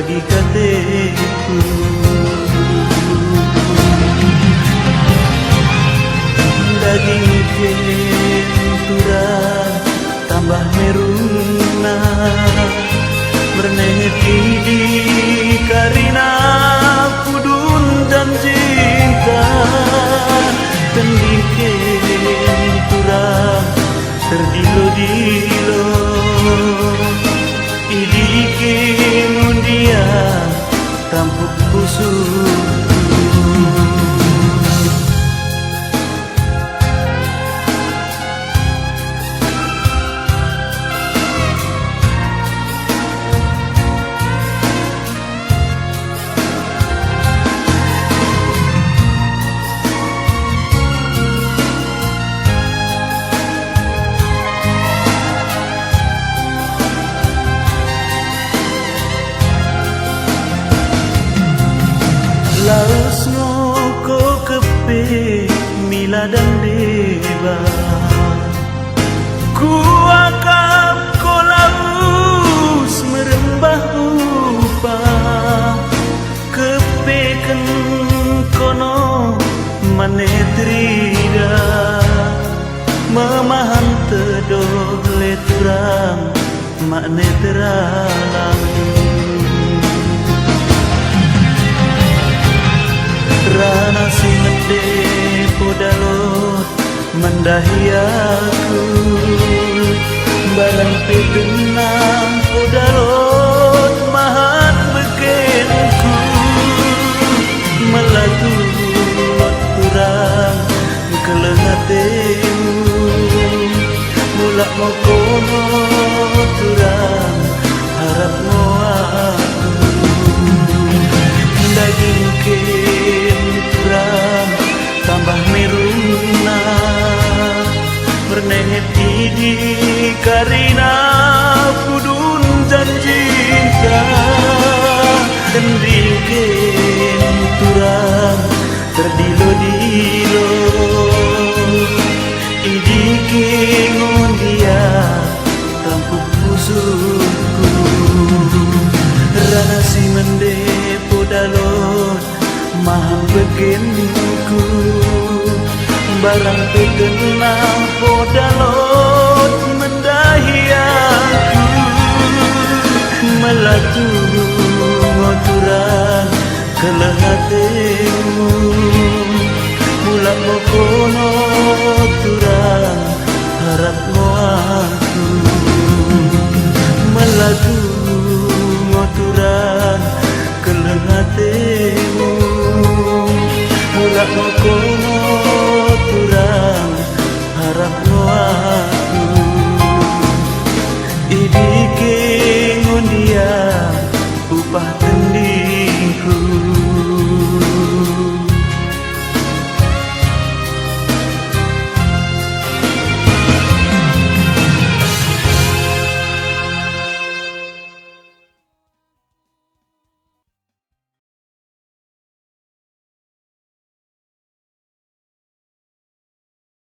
bagi kateku. Daging kentura tambah meruna, berneti di karina kudun dan cinta. Kendi kentura terdilo-dilo, idikin undia tampuk busuk. Laus ngoko kepe mila dan deba, ku akap ko laus merembah upah, kepe ken kono manetrida, memahan tedoh letrang mak netralang. Rana si mende podalot mendahi aku, barang pedenang podalot mahat bekenku. Melatut kurang kelengatemu, mulak mau kono turang harap mau aku. Daging kenturang tambah meruna, berneti di karina pudun dan cinta. Kendi kenturang terdilo-dilo, idikin undia tampuk busukku. Rana si mende podalot maham bekenku, barang pedenang podalot mendahi aku. Melatu ngoturan kelengatemu, mulak mo kono turang harap mo aku. Melatu ngoturan kelengatemu, mulak mo kono turang harap mo aku. Idikin undia upah tendingku.